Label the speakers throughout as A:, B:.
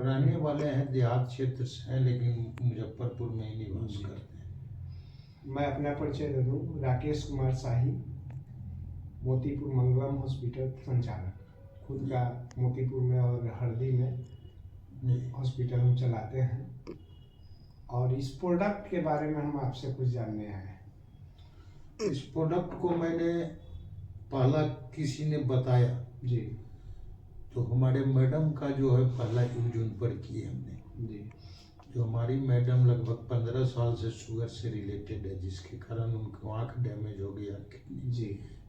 A: रहने वाले हैं देहात क्षेत्र से हैं, लेकिन मुजफ्फरपुर में ही निवास करते हैं।
B: मैं अपना परिचय दे दूं, राकेश कुमार शाही, मोतीपुर मंगलम हॉस्पिटल संचालक। खुद का मोतीपुर में और हरदी में हॉस्पिटल हम चलाते हैं, और इस प्रोडक्ट के बारे में हम आपसे कुछ जानने आए हैं।
A: इस प्रोडक्ट को मैंने पहला किसी ने बताया
B: जी,
A: तो हमारे मैडम का जो है पहला यूज उन पर किए हमने
B: जी,
A: जो हमारी मैडम लगभग 15 साल से शुगर से रिलेटेड है, जिसके कारण उनको आँख डैमेज हो गया,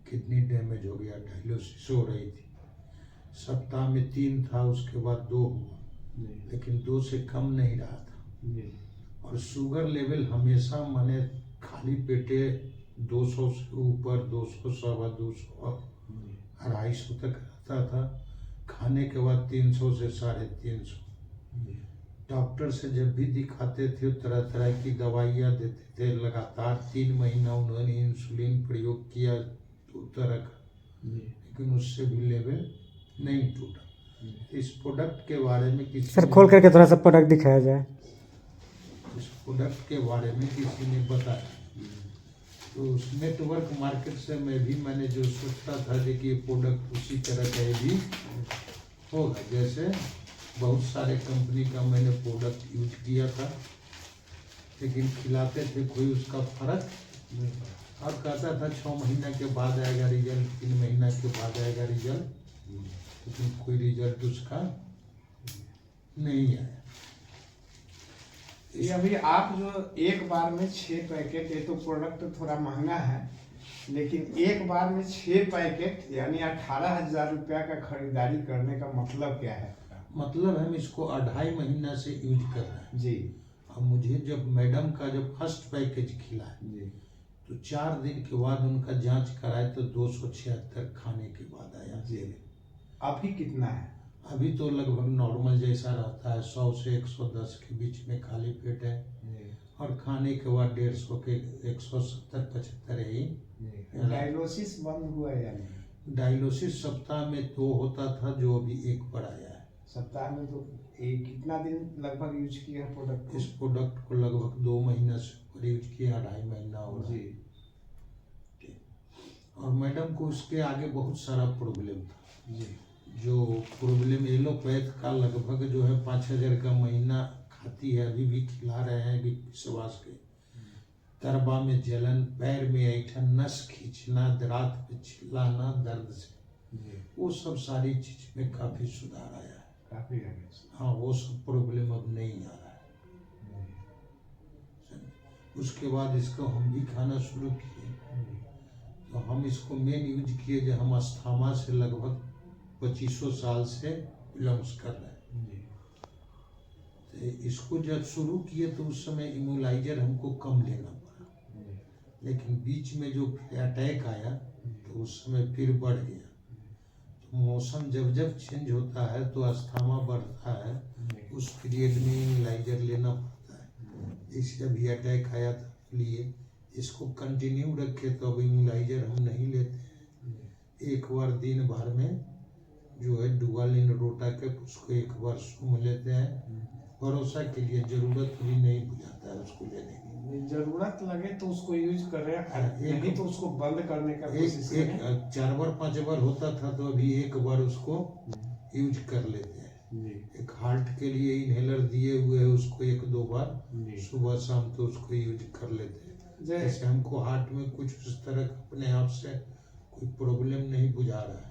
A: किडनी डैमेज हो गया, डायलिसिस हो रही थी। सप्ताह में 3 था, उसके बाद 2 हुआ, लेकिन 2 से कम नहीं रहा था। और शुगर लेवल हमेशा मैंने खाली पेटे 200 से ऊपर, 200, 250, 250 तक रहता था। खाने के बाद 300 से 350। डॉक्टर से जब भी दिखाते थे तरह तरह की दवाइयाँ देते थे। लगातार 3 महीना उन्होंने इंसुलिन प्रयोग किया 2 तरह का, लेकिन उससे भी लेवल नहीं टूटा। इस प्रोडक्ट के बारे में किसी
C: सर खोल करके थोड़ा सा प्रोडक्ट दिखाया जाए।
A: इस प्रोडक्ट के बारे में किसी ने बताया, तो उस नेटवर्क मार्केट से मैंने जो सोचा था कि ये प्रोडक्ट उसी तरह का भी होगा। जैसे बहुत सारे कंपनी का मैंने प्रोडक्ट यूज किया था, लेकिन खिलाते थे कोई उसका फर्क नहीं पड़ा। और कहता था 6 महीना के बाद आएगा रिजल्ट, 3 महीना के बाद आएगा रिजल्ट, लेकिन कोई रिजल्ट उसका नहीं आया।
B: ये अभी आप जो एक बार में 6 पैकेट, ये तो प्रोडक्ट थोड़ा महंगा है, लेकिन एक बार में 6 पैकेट यानी 18,000 रुपया का खरीदारी करने का मतलब क्या है?
A: मतलब हम इसको 2.5 महीना से यूज कर रहे हैं
B: जी।
A: अब मुझे जब मैडम का जब फर्स्ट पैकेज खिला
B: जी,
A: तो 4 दिन के बाद उनका जांच कराए तो 276 खाने के बाद आया।
B: जी। अभी कितना है?
A: अभी तो लगभग नॉर्मल जैसा रहता है, 100 से 110 के बीच में खाली पेट है, और खाने के बाद 150 के 170-75 ही।
B: डायलिसिस बंद हुआ है या नहीं?
A: डायलिसिस सप्ताह में 2 होता था, जो अभी 1 पर आया है।
B: सप्ताह में तो कितना दिन लगभग यूज किया है प्रोडक्ट को?
A: इस प्रोडक्ट को लगभग 2 महीना से ऊपर यूज किया, 2.5 महीना हो रहा है। और मैडम को उसके आगे बहुत सारा प्रॉब्लम था
B: जी।
A: जो प्रॉब्लम एलोपैथ का लगभग जो है 5,000 का महीना खाती है, अभी भी खिला रहे हैं। अभी विश्वास के तरबा में जलन, पैर में ऐठन, नस खींचना, रात में चिल्लाना दर्द से, वो सब सारी चीज में काफी सुधार आया है।
B: काफी
A: हाँ, वो सब प्रॉब्लम अब नहीं आ रहा है। उसके बाद इसको हम भी खाना शुरू किए, तो हम इसको मेन यूज किए जो हम अस्थमा से लगभग 2500 साल से बिलोंग्स कर रहे हैं। तो इसको जब शुरू किए तो उस समय इम्यूलाइजर हमको कम लेना पड़ा, लेकिन बीच में जो अटैक आया तो उस समय फिर बढ़ गया। तो मौसम जब चेंज होता है तो अस्थमा बढ़ता है, उस पीरियड में इम्यूलाइजर लेना पड़ता है। जैसे अभी अटैक आया था, लिए इसको कंटिन्यू रखे तो अब इम्यूलाइजर हम नहीं लेते। एक बार दिन भर में जो है डुआलिन रोटा के उसको एक बार सूंघ लेते हैं, भरोसा के लिए। जरूरत भी नहीं बुझाता है उसको लेने की।
B: जरूरत लगे तो उसको यूज करें, नहीं तो उसको बंद करने का कोशिश करें।
A: 4 बार 5 बार होता था, तो अभी एक बार उसको यूज कर लेते हैं। एक हार्ट के लिए इनहेलर दिए हुए है, उसको 1-2 बार सुबह शाम तो उसको यूज कर लेते हैं। जैसे हमको हार्ट में कुछ उस तरह अपने आप से कोई प्रॉब्लम नहीं बुझा रहा है।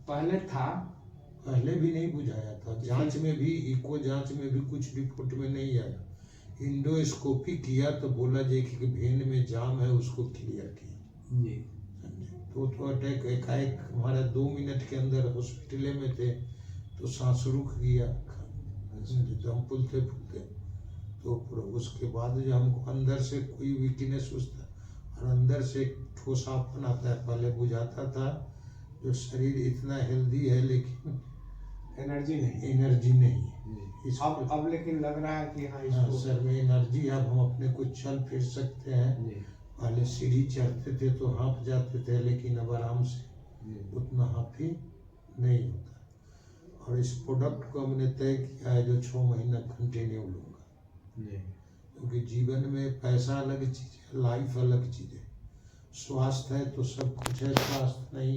A: पहले भी नहीं बुझाया था। जांच में भी, इको जांच में भी कुछ रिपोर्ट में नहीं आया। इंडोस्कोपी किया तो बोला जे कि वेन में जाम है, उसको क्लियर किया। तो अटैक एकाएक हमारा 2 मिनट के अंदर हॉस्पिटल में थे, तो सांस रुक गया, दम फूलते फूलते। तो उसके बाद जो हमको अंदर से कोई वीकनेस उसका, और अंदर से ठोसापन आता है। पहले बुझाता था जो शरीर इतना हेल्दी है, लेकिन
B: एनर्जी नहीं
A: है।
B: अब लेकिन लग रहा है कि
A: हाँ सर में एनर्जी। अब हम अपने को चल फिर सकते हैं। पहले सीढ़ी चढ़ते थे तो हाँफ जाते थे, लेकिन अब आराम से उतना हाँफी नहीं होता। और इस प्रोडक्ट को हमने तय किया है जो 6 महीना कंटिन्यू लूँगा, क्योंकि जीवन में पैसा अलग चीज़ है, लाइफ अलग चीज़ है। स्वास्थ्य है तो सब कुछ है, स्वास्थ्य नहीं है